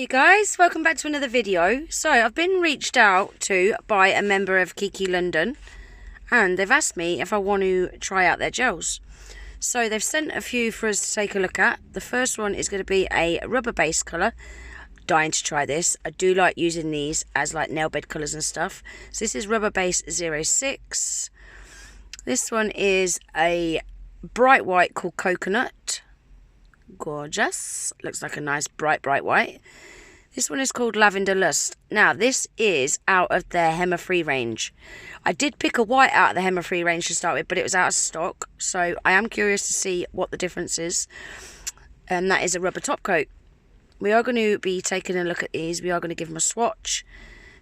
guys, welcome back to another video. So I've been reached out to by a member of Kiki London and they've asked me if I want to try out their gels. So they've sent a few for us to take a look at. The first one is going to be a rubber base colour. Dying to try this. I do like using these as like nail bed colours and stuff. So this is rubber base 06. This one is a bright white called Coconut. Gorgeous. Looks like a nice bright white. This one is called Lavender Lust. Now this is out of their Hema free range. I did pick a white out of the Hema free range to start with, but it was out of stock, so I am curious to see what the difference is. And that is a rubber top coat. We are going to be taking a look at these. We are going to give them a swatch,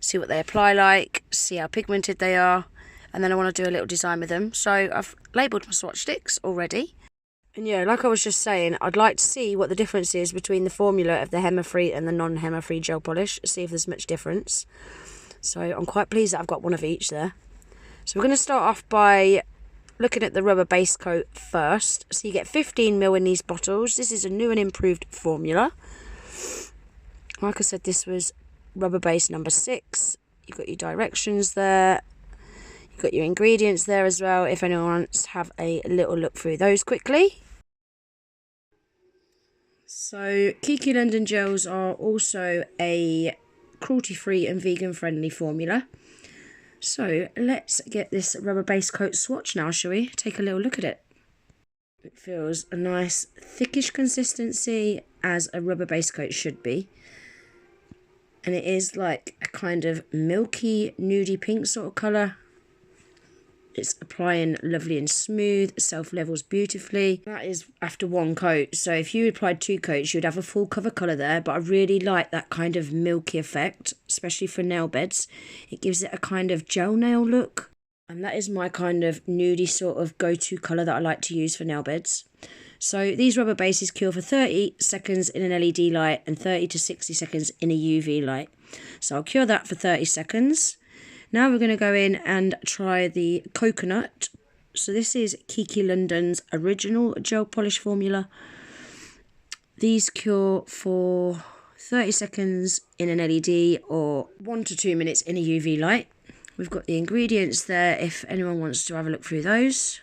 see what they apply like, see how pigmented they are, and then I want to do a little design with them. So I've labelled my swatch sticks already. And yeah, like I was just saying, I'd like to see what the difference is between the formula of the Hema free and the non-Hema free gel polish, see if there's much difference. So I'm quite pleased that I've got one of each there. So we're going to start off by looking at the rubber base coat first. So you get 15ml in these bottles. This is a new and improved formula. Like I said, this was rubber base number 6. You've got your directions there. You've got your ingredients there as well, if anyone wants to have a little look through those quickly. So Kiki London gels are also a cruelty-free and vegan-friendly formula. So let's get this rubber base coat swatch now, shall we? Take a little look at it. It feels a nice thickish consistency, as a rubber base coat should be. And it is like a kind of milky, nudie pink sort of colour. It's applying lovely and smooth, self-levels beautifully. That is after one coat. So if you applied 2 coats, you'd have a full cover colour there. But I really like that kind of milky effect, especially for nail beds. It gives it a kind of gel nail look. And that is my kind of nudie sort of go-to colour that I like to use for nail beds. So these rubber bases cure for 30 seconds in an LED light and 30 to 60 seconds in a UV light. So I'll cure that for 30 seconds. Now we're going to go in and try the Coconut. So this is Kiki London's original gel polish formula. These cure for 30 seconds in an LED or 1 to 2 minutes in a UV light. We've got the ingredients there if anyone wants to have a look through those.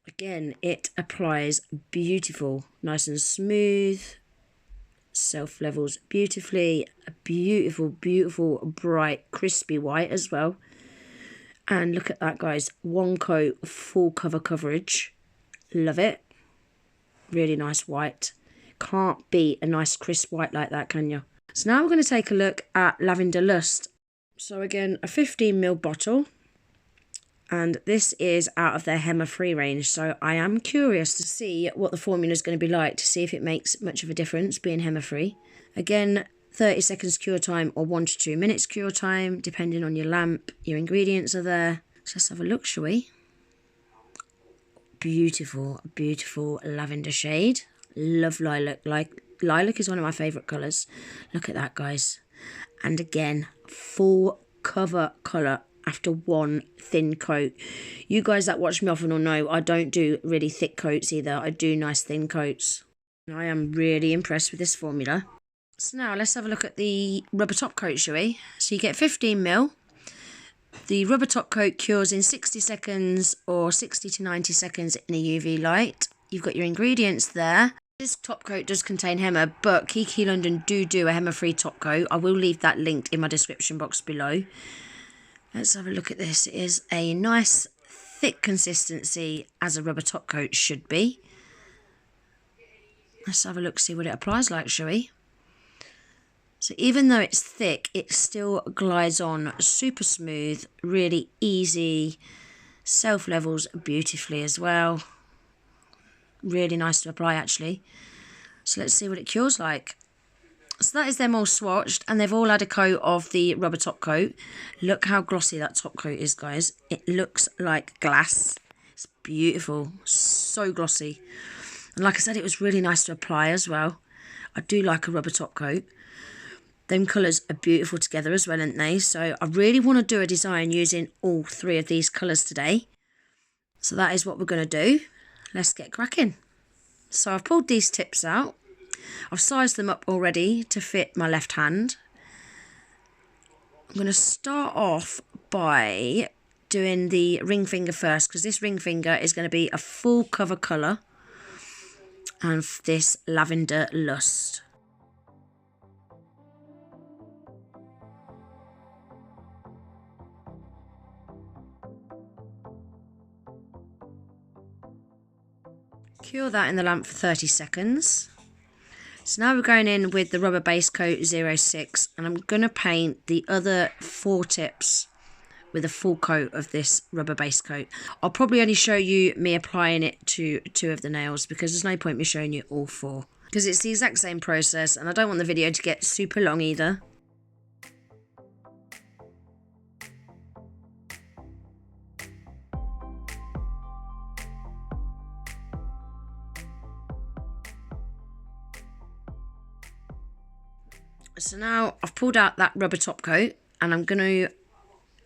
Again, it applies beautiful, nice and smooth. Self-levels beautifully, a beautiful bright crispy white as well. And look at that, guys, 1 coat, full cover coverage. Love it. Really nice white. Can't beat a nice crisp white like that, can you? So now we're going to take a look at Lavender Lust. So again, a 15ml bottle, and this is out of their Hema free range, so I am curious to see what the formula is going to be like, to see if it makes much of a difference being Hema free. Again, 30 seconds cure time or 1 to 2 minutes cure time, depending on your lamp. Your ingredients are there. So let's have a look, shall we? Beautiful lavender shade. Love lilac. Lilac is one of my favourite colours. Look at that, guys. And again, full cover colour after 1 thin coat. You guys that watch me often will know I don't do really thick coats either. I do nice thin coats. I am really impressed with this formula. So now let's have a look at the rubber top coat, shall we? So you get 15ml. The rubber top coat cures in 60 seconds or 60 to 90 seconds in a UV light. You've got your ingredients there. This top coat does contain Hema, but Kiki London do a Hema-free top coat. I will leave that linked in my description box below. Let's have a look at this. It is a nice thick consistency, as a rubber top coat should be. Let's have a look, see what it applies like, shall we? So even though it's thick, it still glides on super smooth, really easy, self-levels beautifully as well. Really nice to apply, actually. So let's see what it cures like. So that is them all swatched, and they've all had a coat of the rubber top coat. Look how glossy that top coat is, guys. It looks like glass. It's beautiful. So glossy. And like I said, it was really nice to apply as well. I do like a rubber top coat. Them colours are beautiful together as well, aren't they? So I really want to do a design using all 3 of these colours today. So that is what we're going to do. Let's get cracking. So I've pulled these tips out. I've sized them up already to fit my left hand. I'm going to start off by doing the ring finger first, because this ring finger is going to be a full cover colour and this Lavender Lust. Cure that in the lamp for 30 seconds. So now we're going in with the rubber base coat 06, and I'm going to paint the other 4 tips with a full coat of this rubber base coat. I'll probably only show you me applying it to 2 of the nails, because there's no point me showing you all 4, because it's the exact same process and I don't want the video to get super long either. So now I've pulled out that rubber top coat and I'm going to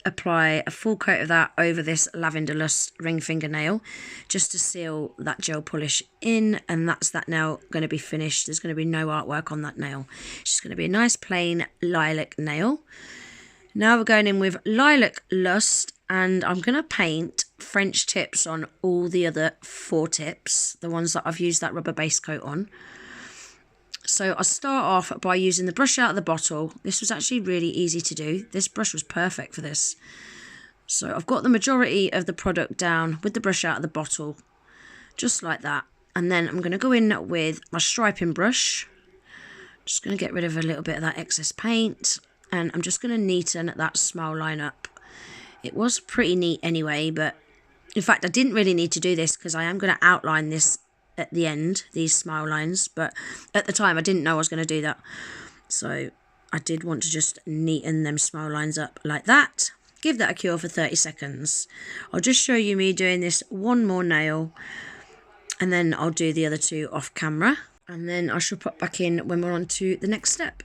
apply a full coat of that over this Lavender Lust ring fingernail just to seal that gel polish in, and that's that nail going to be finished. There's going to be no artwork on that nail. It's just going to be a nice plain lilac nail. Now we're going in with Lilac Lust, and I'm going to paint French tips on all the other 4 tips, the ones that I've used that rubber base coat on. So I'll start off by using the brush out of the bottle. This was actually really easy to do. This brush was perfect for this. So I've got the majority of the product down with the brush out of the bottle, just like that. And then I'm going to go in with my striping brush. Just going to get rid of a little bit of that excess paint. And I'm just going to neaten that smile line up. It was pretty neat anyway, but in fact I didn't really need to do this because I am going to outline this at the end, these smile lines, but at the time I didn't know I was going to do that, so I did want to just neaten them smile lines up like that. Give that a cure for 30 seconds. I'll just show you me doing this one more nail, and then I'll do the other 2 off camera, and then I shall pop back in when we're on to the next step.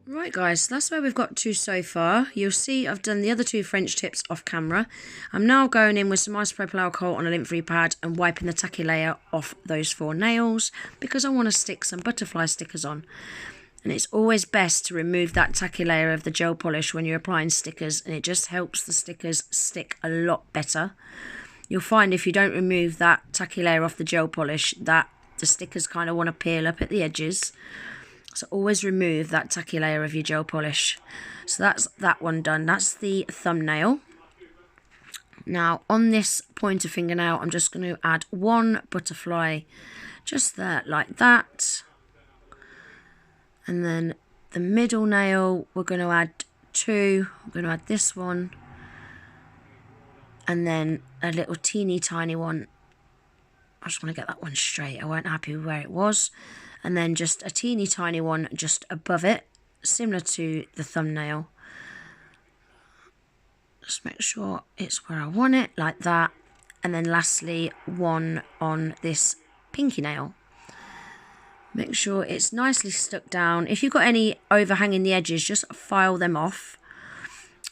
Right guys, so that's where we've got to so far. You'll see I've done the other 2 French tips off camera. I'm now going in with some isopropyl alcohol on a lint-free pad and wiping the tacky layer off those 4 nails, because I want to stick some butterfly stickers on. And it's always best to remove that tacky layer of the gel polish when you're applying stickers, and it just helps the stickers stick a lot better. You'll find if you don't remove that tacky layer off the gel polish that the stickers kind of want to peel up at the edges. So always remove that tacky layer of your gel polish. So that's that one done. That's the thumbnail. Now on this pointer fingernail, I'm just going to add 1 butterfly just there like that. And then the middle nail, we're going to add 2. I'm going to add this one. And then a little teeny tiny one. I just want to get that one straight. I weren't happy with where it was. And then just a teeny tiny one just above it, similar to the thumbnail. Just make sure it's where I want it, like that. And then lastly, 1 on this pinky nail. Make sure it's nicely stuck down. If you've got any overhanging the edges, just file them off.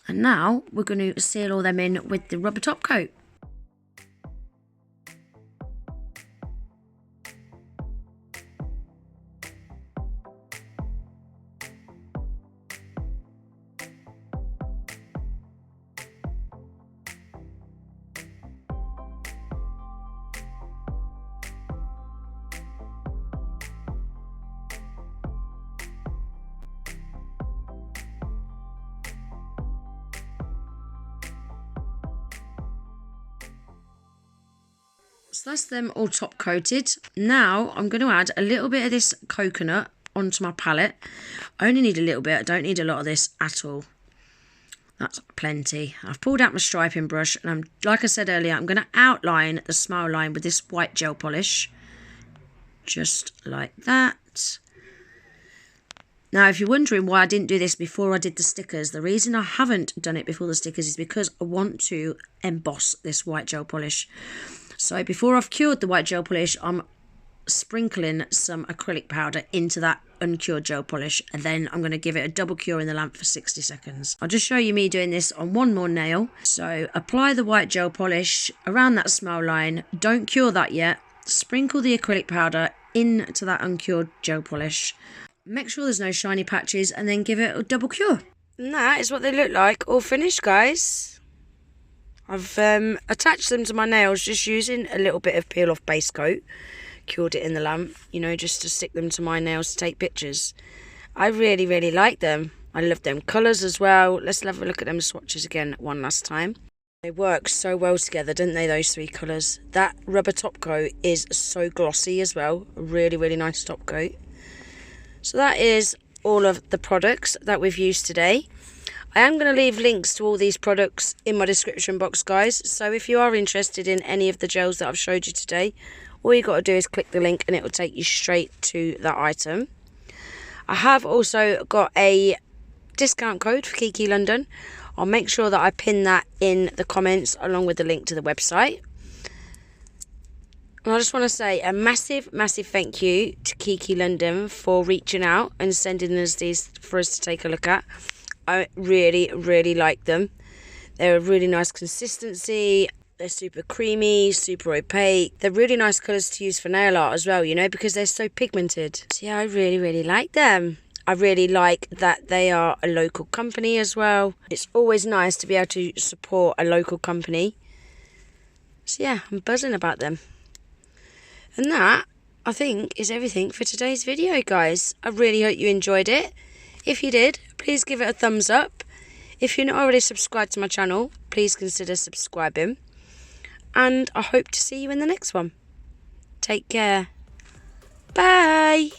And now we're going to seal all them in with the rubber top coat. So that's them all top coated. Now I'm going to add a little bit of this coconut onto my palette. I only need a little bit. I don't need a lot of this at all. That's plenty. I've pulled out my striping brush, and like I said earlier, I'm going to outline the smile line with this white gel polish. Just like that. Now, if you're wondering why I didn't do this before I did the stickers, the reason I haven't done it before the stickers is because I want to emboss this white gel polish. So before I've cured the white gel polish, I'm sprinkling some acrylic powder into that uncured gel polish, and then I'm going to give it a double cure in the lamp for 60 seconds. I'll just show you me doing this on one more nail. So apply the white gel polish around that smile line. Don't cure that yet. Sprinkle the acrylic powder into that uncured gel polish. Make sure there's no shiny patches, and then give it a double cure. And that is what they look like, all finished, guys. I've attached them to my nails just using a little bit of peel off base coat. Cured it in the lamp, you know, just to stick them to my nails to take pictures. I really, really like them. I love them colours as well. Let's have a look at them swatches again one last time. They work so well together, don't they, those three colours? That rubber top coat is so glossy as well. A really, really nice top coat. So that is all of the products that we've used today. I am going to leave links to all these products in my description box, guys. So if you are interested in any of the gels that I've showed you today, all you got to do is click the link and it will take you straight to that item. I have also got a discount code for Kiki London. I'll make sure that I pin that in the comments along with the link to the website. And I just want to say a massive, massive thank you to Kiki London for reaching out and sending us these for us to take a look at. I really, really like them. They're a really nice consistency. They're super creamy, super opaque. They're really nice colours to use for nail art as well, you know, because they're so pigmented. So yeah, I really, really like them. I really like that they are a local company as well. It's always nice to be able to support a local company. So yeah, I'm buzzing about them. And that, I think, is everything for today's video, guys. I really hope you enjoyed it. If you did, please give it a thumbs up. If you're not already subscribed to my channel, please consider subscribing. And I hope to see you in the next one. Take care. Bye.